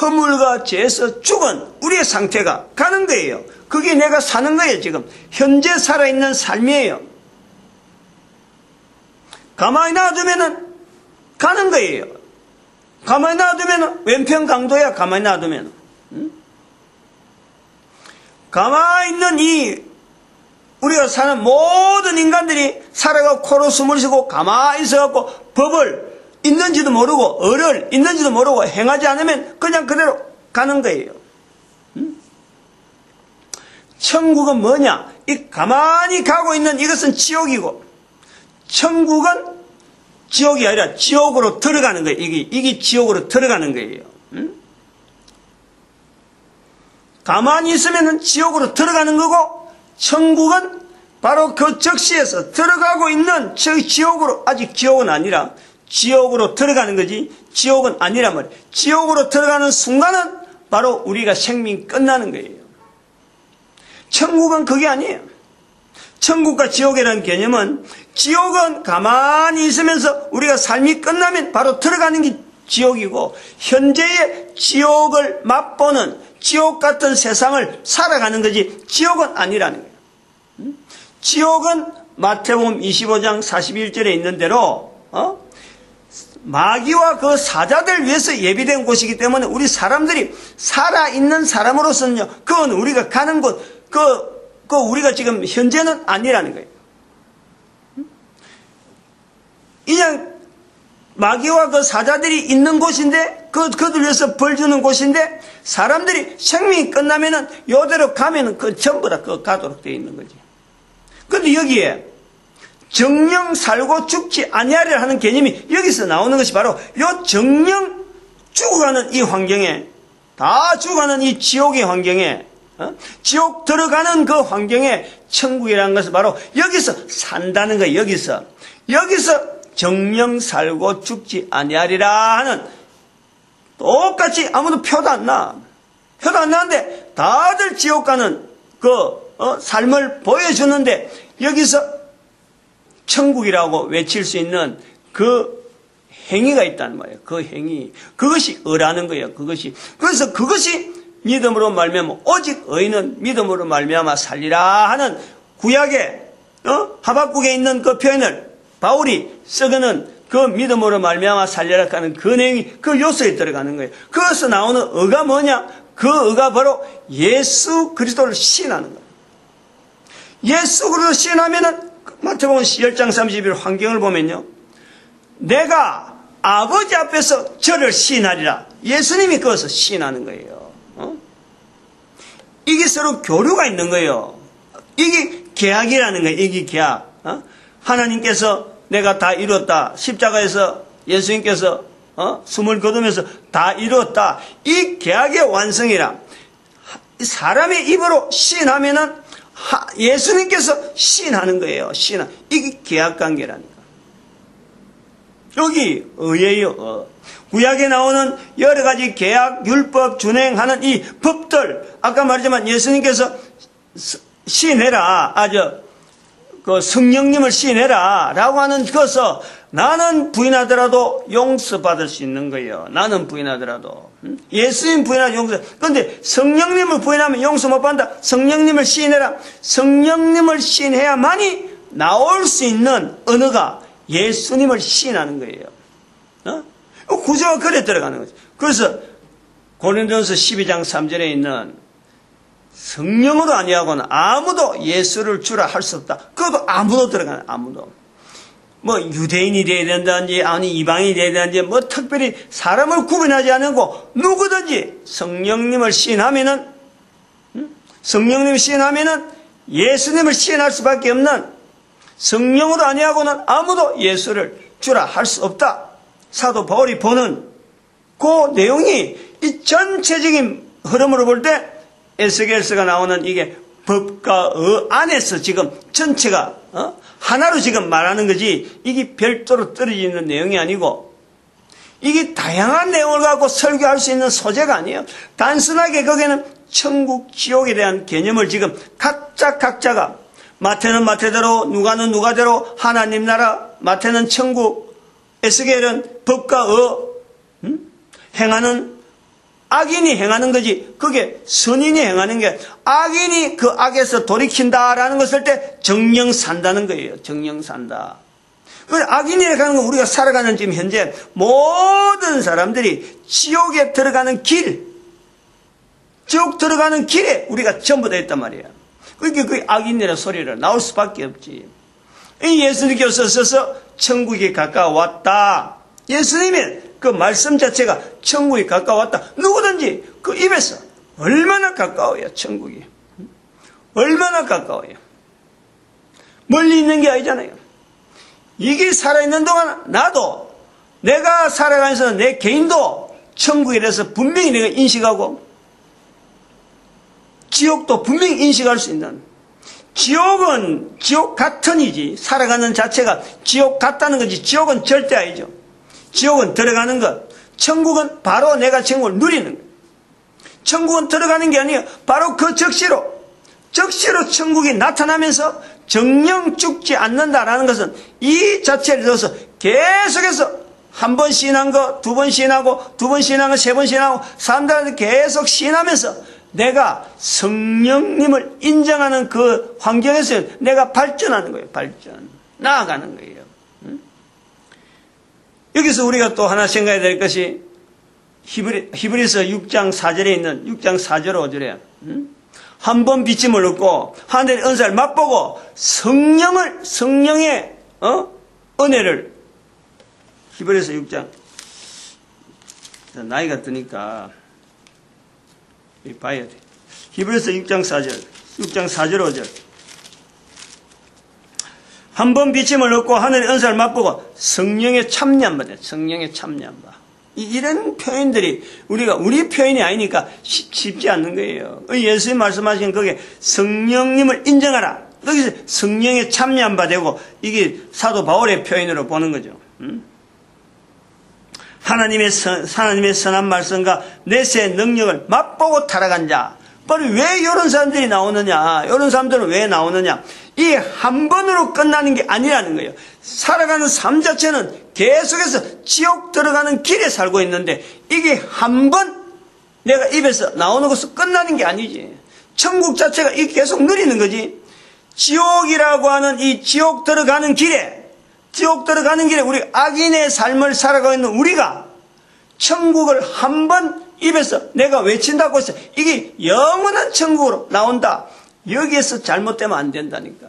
허물과 죄에서 죽은 우리의 상태가 가는 거예요. 그게 내가 사는 거예요. 지금 현재 살아있는 삶이에요. 가만히 놔두면은 가는 거예요. 가만히 놔두면은 왼편 강도야. 가만히 놔두면은 가만히 있는 이 우리가 사는 모든 인간들이 살아가고 코로 숨을 쉬고 가만히 있어갖고 법을 있는지도 모르고 의를 있는지도 모르고 행하지 않으면 그냥 그대로 가는 거예요. 천국은 뭐냐? 이 가만히 가고 있는 이것은 지옥이고 천국은 지옥이 아니라 지옥으로 들어가는 거예요. 이게 지옥으로 들어가는 거예요. 가만히 있으면 지옥으로 들어가는 거고 천국은 바로 그 적시에서 들어가고 있는 지옥으로 아직 지옥은 아니라 지옥으로 들어가는 거지 지옥은 아니란 말이에요. 지옥으로 들어가는 순간은 바로 우리가 생명이 끝나는 거예요. 천국은 그게 아니에요. 천국과 지옥이라는 개념은 지옥은 가만히 있으면서 우리가 삶이 끝나면 바로 들어가는 게 지옥이고 현재의 지옥을 맛보는 지옥 같은 세상을 살아가는 거지 지옥은 아니라는 거예요. 지옥은 마태복음 25장 41절에 있는 대로 마귀와 그 사자들 위해서 예비된 곳이기 때문에 우리 사람들이 살아있는 사람으로서는요 그건 우리가 가는 곳 그 우리가 지금 현재는 아니라는 거예요. 그냥 마귀와 그 사자들이 있는 곳인데 그들 위해서 벌 주는 곳인데 사람들이 생명이 끝나면은 요대로 가면은 그 전부 다 그 가도록 되어 있는 거지. 근데 여기에 정령 살고 죽지 아니하리라 하는 개념이 여기서 나오는 것이 바로 요 정령 죽어가는 이 환경에 다 죽어가는 이 지옥의 환경에 지옥 들어가는 그 환경에 천국이라는 것은 바로 여기서 산다는 거예요. 여기서 정령 살고 죽지 아니하리라 하는 똑같이 아무도 표도 안 나는데 다들 지옥 가는 그 삶을 보여주는데 여기서 천국이라고 외칠 수 있는 그 행위가 있다는 거예요. 그 행위. 그것이 의라는 거예요. 그래서 그것이 믿음으로 말미암아 오직 의인은 믿음으로 말미암아 살리라 하는 구약의 하박국에 있는 그 표현을 바울이 쓰고는 그 믿음으로 말미암아 살리라 하는 그 내용이 그 요소에 들어가는 거예요. 거기서 나오는 의가 뭐냐? 그 의가 바로 예수 그리스도를 시인하는 거예요. 예수 그리스도를 시인하면은 마태복음 10장 31 환경을 보면요. 내가 아버지 앞에서 저를 시인하리라. 예수님이 그것을 시인하는 거예요. 이게 서로 교류가 있는 거예요. 이게 계약이라는 거예요. 이게 계약. 하나님께서 내가 다 이뤘다. 십자가에서 예수님께서 숨을 거두면서 다 이뤘다. 이 계약의 완성이라. 사람의 입으로 시인하면은 예수님께서 시인하는 거예요. 이게 계약 관계라니까. 여기 의예요. 구약에 나오는 여러 가지 계약, 율법, 준행하는 이 법들, 아까 말했지만 예수님께서 시인해라, 그 성령님을 시인해라 라고 하는 것을 나는 부인하더라도 용서받을 수 있는 거예요. 나는 부인하더라도. 예수님 부인하면 용서. 그런데 성령님을 부인하면 용서 못 받는다. 성령님을 시인해라. 성령님을 시인해야만이 나올 수 있는 언어가 예수님을 시인하는 거예요. 구조가 그래 들어가는 거죠. 그래서 고린도전서 12장 3절에 있는 성령으로 아니하고는 아무도 예수를 주라 할 수 없다. 그것도 아무도 들어가는 아무도. 뭐 유대인이 돼야 된다든지 아니 이방인이 돼야 된다든지 뭐 특별히 사람을 구분하지 않고 누구든지 성령님을 시인하면은 예수님을 시인할 수밖에 없는 성령으로 아니하고는 아무도 예수를 주라 할 수 없다. 사도 바울이 보는 그 내용이 이 전체적인 흐름으로 볼 때 에스겔서가 나오는 이게 법과 의 안에서 지금 전체가 하나로 지금 말하는 거지 이게 별도로 떨어져 있는 내용이 아니고 이게 다양한 내용을 갖고 설교할 수 있는 소재가 아니에요. 단순하게 거기에는 천국, 지옥에 대한 개념을 지금 각자가 마태는 마태대로, 누가는 누가대로 하나님 나라, 마태는 천국, 에스겔은 법과 행하는 악인이 행하는 거지 그게 선인이 행하는 게 악인이 그 악에서 돌이킨다라는 것을 때 정령 산다는 거예요. 정령 산다. 악인이 행하는 건 우리가 살아가는 지금 현재 모든 사람들이 지옥에 들어가는 지옥 들어가는 길에 우리가 전부 다 있단 말이에요. 그러니까 그 악인이라는 소리를 나올 수밖에 없지. 예수님께서 써서 천국이 가까웠다. 예수님의 그 말씀 자체가 천국이 가까웠다. 누구든지 그 입에서 얼마나 가까워요, 천국이. 얼마나 가까워요. 멀리 있는 게 아니잖아요. 이게 살아있는 동안 나도 내가 살아가면서 내 개인도 천국에 대해서 분명히 내가 인식하고 지옥도 분명히 인식할 수 있는 지옥은 지옥 같은이지 살아가는 자체가 지옥 같다는 거지 지옥은 절대 아니죠. 지옥은 들어가는 것. 천국은 바로 내가 천국을 누리는 것. 천국은 들어가는 게 아니에요. 바로 그 적시로 천국이 나타나면서 정령 죽지 않는다라는 것은 이 자체를 들어서 계속해서 한 번 시인한 거, 두 번 시인하고, 두 번 시인한 거, 세 번 시인하고, 사람들한테 계속 시인하면서 내가 성령님을 인정하는 그 환경에서 내가 발전하는 거예요. 나아가는 거예요. 여기서 우리가 또 하나 생각해야 될 것이 히브리서 6장 4절에 있는 6장 4절 5절에 한 번 빚짐을 얻고 하늘의 은사를 맛보고 성령의 은혜를 히브리서 6장 나이가 드니까 봐야 돼. 히브리서 6장 4절 5절 한 번 빚짐을 얻고 하늘의 은사를 맛보고 성령의 참여함받아. 성령의 참여함받아. 이런 표현들이 우리 표현이 아니니까 쉽지 않는 거예요. 예수님 말씀하신 거기에 성령님을 인정하라. 여기서 성령의 참여함받고 이게 사도 바울의 표현으로 보는 거죠. 하나님의 선한 말씀과 내세의 능력을 맛보고 타락한 자. 바로 왜 이런 사람들이 나오느냐? 이런 사람들은 왜 나오느냐? 이 한 번으로 끝나는 게 아니라는 거예요. 살아가는 삶 자체는 계속해서 지옥 들어가는 길에 살고 있는데 이게 한 번 내가 입에서 나오는 것으로 끝나는 게 아니지. 천국 자체가 이게 계속 누리는 거지. 지옥이라고 하는 이 지옥 들어가는 길에 우리 악인의 삶을 살아가고 있는 우리가 천국을 한 번 입에서 내가 외친다고 해서 이게 영원한 천국으로 나온다. 여기에서 잘못되면 안 된다니까.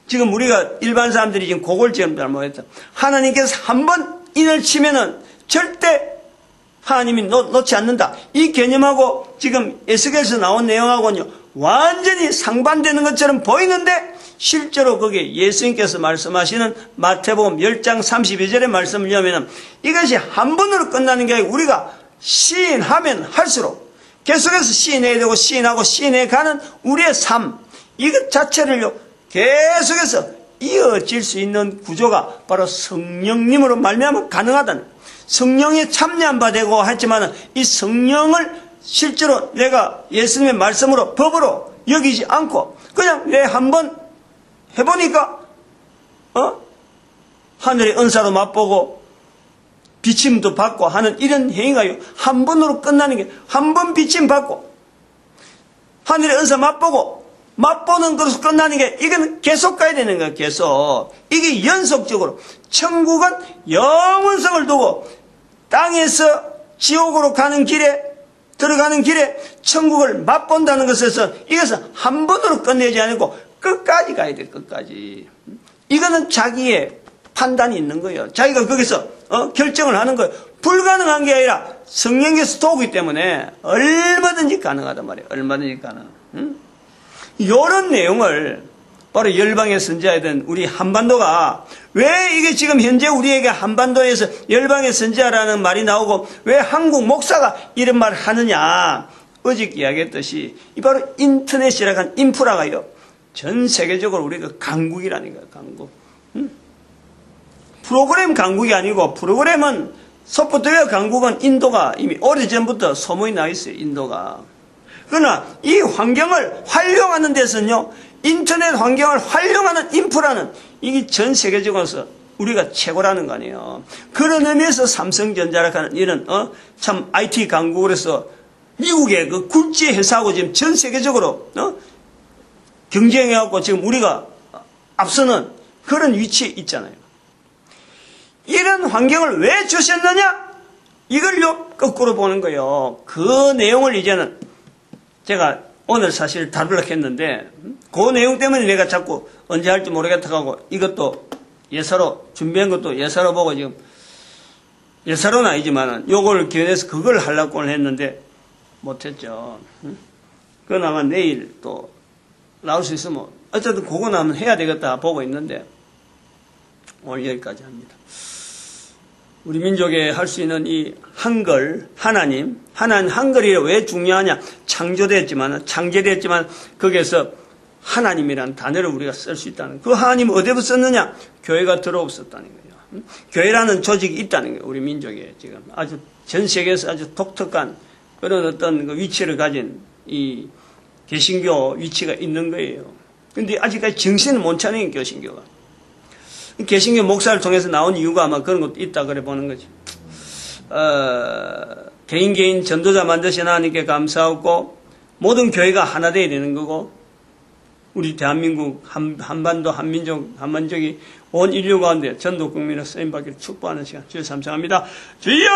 지금 우리가 일반 사람들이 지금 그걸 지금 잘못했다. 하나님께서 한 번 인을 치면은 절대 하나님이 놓지 않는다. 이 개념하고 지금 에스겔에서 나온 내용하고는요 완전히 상반되는 것처럼 보이는데 실제로 거기에 예수님께서 말씀하시는 마태복음 10장 32절의 말씀을 보면 이것이 한 번으로 끝나는 게 아니고 우리가 시인하면 할수록 계속해서 시인해야 되고 시인해 가는 우리의 삶 이것 자체를요 계속해서 이어질 수 있는 구조가 바로 성령님으로 말미암아 가능하다는, 성령에 참여한 바 되고 했지만 이 성령을 실제로 내가 예수님의 말씀으로 법으로 여기지 않고 그냥 내 한번 해보니까 하늘의 은사도 맛보고 비침도 받고 하는 이런 행위가요 한 번으로 끝나는 게, 한 번 비침 받고 하늘의 은사 맛보는 것으로 끝나는 게, 이거는 계속 가야 되는 거예요. 계속 이게 연속적으로 천국은 영원성을 두고 땅에서 지옥으로 가는 길에 들어가는 길에 천국을 맛본다는 것에서 이것은 한 번으로 끝내지 않고 끝까지 가야 돼. 끝까지. 이거는 자기의 판단이 있는 거예요. 자기가 거기서 결정을 하는 거예요. 불가능한 게 아니라 성령께서 도우기 때문에 얼마든지 가능하단 말이에요. 얼마든지 가능. 이런 내용을 바로 열방의 선지자이던 우리 한반도가, 왜 이게 지금 현재 우리에게 한반도에서 열방의 선지자라는 말이 나오고 왜 한국 목사가 이런 말을 하느냐. 어제 이야기했듯이 이 바로 인터넷이라고 하는 인프라가요 전 세계적으로 우리가 강국이라는 거예요. 강국. 프로그램 강국이 아니고, 프로그램은 소프트웨어 강국은 인도가 이미 오래전부터 소문이 나 있어요. 인도가. 그러나 이 환경을 활용하는 데서는요, 인터넷 환경을 활용하는 인프라는 이게 전 세계적으로서 우리가 최고라는 거 아니에요. 그런 의미에서 삼성전자라고 하는 이런 참 IT 강국으로서 미국의 그 굴지 회사하고 지금 전 세계적으로 경쟁해갖고 지금 우리가 앞서는 그런 위치에 있잖아요. 이런 환경을 왜 주셨느냐? 이걸요 거꾸로 보는 거예요. 그 내용을 이제는 제가 오늘 사실 다루려고 했는데 그 내용 때문에 내가 자꾸 언제 할지 모르겠다 하고 이것도 예사로 준비한 것도 예사로 보고 지금 예사로는 아니지만은 요걸 기원해서 그걸 하려고 했는데 못했죠. 그건 아마 내일 또 나올 수 있으면 어쨌든 그거 나면 해야 되겠다 보고 있는데 오늘 여기까지 합니다. 우리 민족에 할 수 있는 이 한글, 하나님 한글이 왜 중요하냐? 창조됐지만 거기에서 하나님이라는 단어를 우리가 쓸 수 있다는, 그 하나님은 어디서 썼느냐? 교회가 들어없었다는 거예요. 교회라는 조직이 있다는 거예요. 우리 민족에 지금 아주 전 세계에서 아주 독특한 그런 어떤 그 위치를 가진 이 개신교 위치가 있는 거예요. 근데 아직까지 정신을 못 차리는 개신교가. 개신교 목사를 통해서 나온 이유가 아마 그런 것도 있다 그래 보는 거지. 개인 전도자 만드신 하나님께 감사하고 모든 교회가 하나 되어야 되는 거고, 우리 대한민국 한반도 한민족이 온 인류 가운데 전도 국민으로 쓰임받기를 축복하는 시간 주여 감사합니다. 주여!